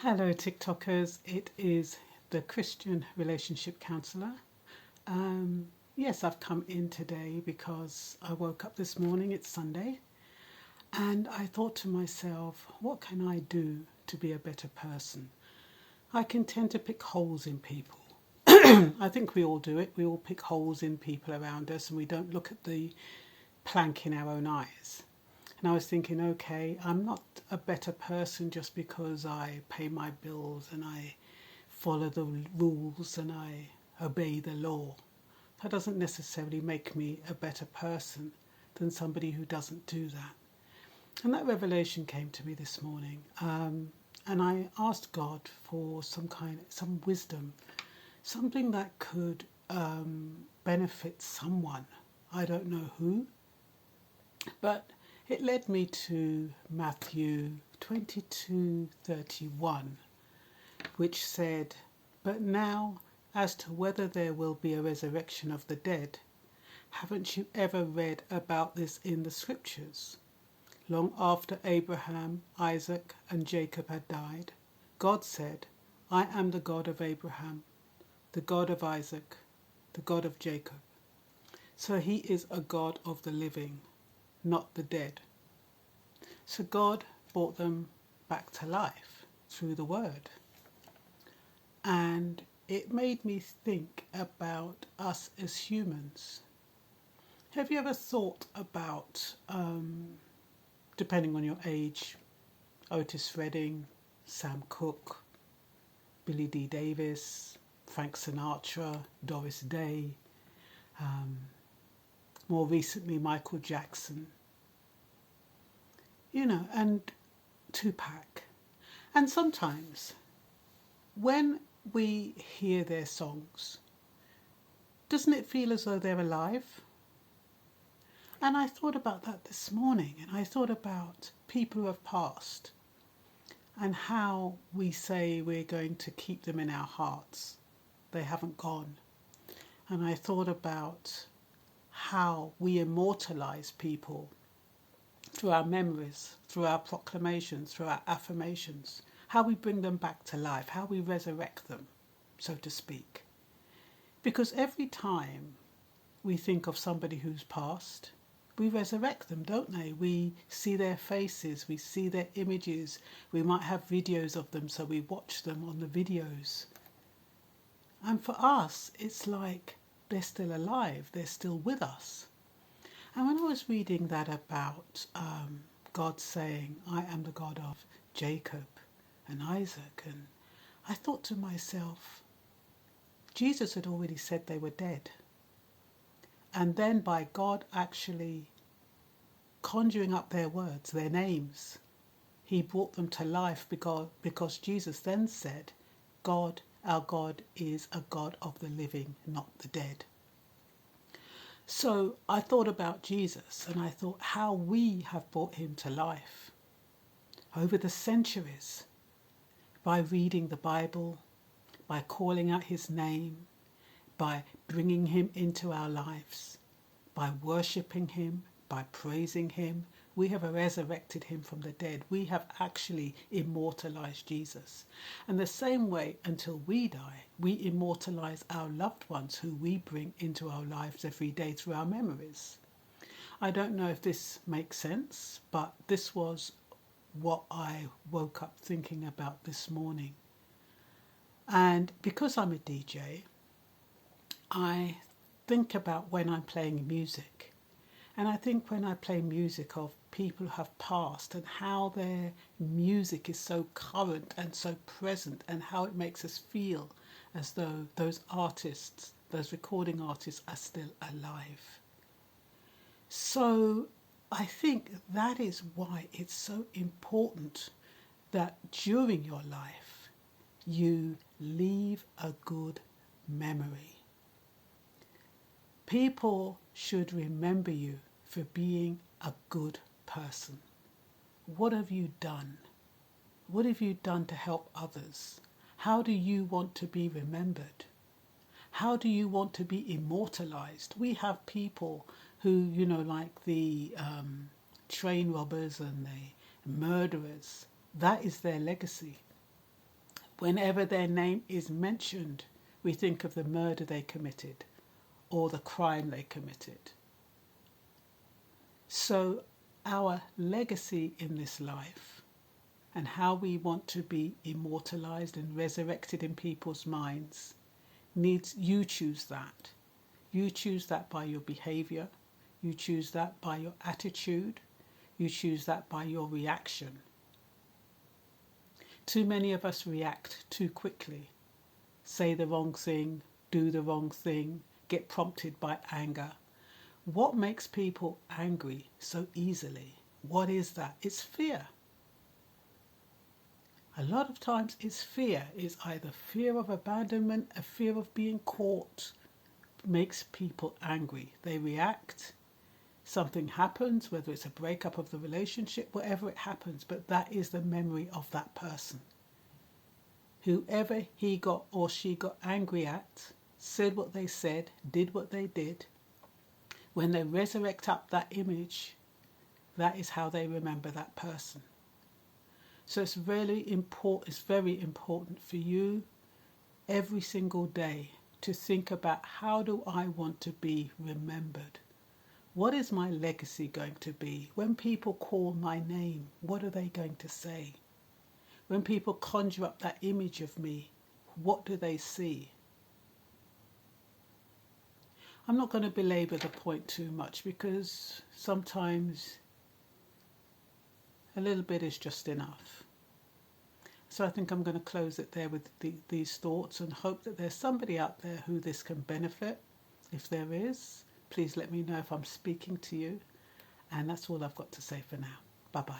Hello, TikTokers. It is the Christian Relationship Counselor. Yes, I've come in today because I woke up this morning, it's Sunday, and I thought to myself, what can I do to be a better person? I can tend to pick holes in people. I think we all do it. We all pick holes in people around us and we don't look at the plank in our own eyes. And I was thinking, okay, I'm not a better person just because I pay my bills and I follow the rules and I obey the law. That doesn't necessarily make me a better person than somebody who doesn't do that. And that revelation came to me this morning. And I asked God for some wisdom, something that could benefit someone. I don't know who, but it led me to Matthew 22:31, which said, "But now, as to whether there will be a resurrection of the dead, haven't you ever read about this in the scriptures? Long after Abraham, Isaac, and Jacob had died, God said, I am the God of Abraham, the God of Isaac, the God of Jacob." So he is a God of the living, not the dead. So God brought them back to life through the word. And it made me think about us as humans. Have you ever thought about, depending on your age, Otis Redding, Sam Cooke, Billy D. Davis, Frank Sinatra, Doris Day, more recently Michael Jackson, and Tupac. And sometimes when we hear their songs, doesn't it feel as though they're alive? And I thought about that this morning, and I thought about people who have passed and how we say we're going to keep them in our hearts. They haven't gone. And I thought about how we immortalize people through our memories, through our proclamations, through our affirmations, how we bring them back to life, how we resurrect them, so to speak. Because every time we think of somebody who's passed, we resurrect them, don't they? We see their faces, we see their images, we might have videos of them, so we watch them on the videos. And for us, it's like they're still alive, they're still with us. And when I was reading that about God saying, I am the God of Jacob and Isaac, and I thought to myself, Jesus had already said they were dead. And then by God actually conjuring up their words, their names, he brought them to life because Jesus then said, God, our God, is a God of the living, not the dead. So I thought about Jesus and I thought how we have brought him to life over the centuries by reading the Bible, by calling out his name, by bringing him into our lives, by worshipping him, by praising him. We have resurrected him from the dead. We have actually immortalized Jesus. And the same way, until we die, we immortalize our loved ones who we bring into our lives every day through our memories. I don't know if this makes sense, but this was what I woke up thinking about this morning. And because I'm a DJ, I think about when I'm playing music. And I think when I play music of people who have passed and how their music is so current and so present and how it makes us feel as though those artists, those recording artists, are still alive. So I think that is why it's so important that during your life you leave a good memory. People should remember you for being a good person. What have you done? What have you done to help others? How do you want to be remembered? How do you want to be immortalized? We have people who, like the train robbers and the murderers. That is their legacy. Whenever their name is mentioned, we think of the murder they committed or the crime they committed. So our legacy in this life and how we want to be immortalized and resurrected in people's minds needs, you choose that. You choose that by your behavior. You choose that by your attitude. You choose that by your reaction. Too many of us react too quickly, say the wrong thing, do the wrong thing, get prompted by anger. What makes people angry so easily? What is that? It's fear. A lot of times it's fear. It's either fear of abandonment, a fear of being caught, makes people angry. They react. Something happens, whether it's a breakup of the relationship, whatever it happens, but that is the memory of that person. Whoever he got or she got angry at, said what they said, did what they did, when they resurrect up that image, that is how they remember that person. So it's really important, it's very important for you every single day to think about, how do I want to be remembered? What is my legacy going to be? When people call my name, what are they going to say? When people conjure up that image of me, what do they see? I'm not going to belabor the point too much, because sometimes a little bit is just enough. So I think I'm going to close it there with these thoughts, and hope that there's somebody out there who this can benefit. If there is, please let me know if I'm speaking to you. And that's all I've got to say for now. Bye-bye.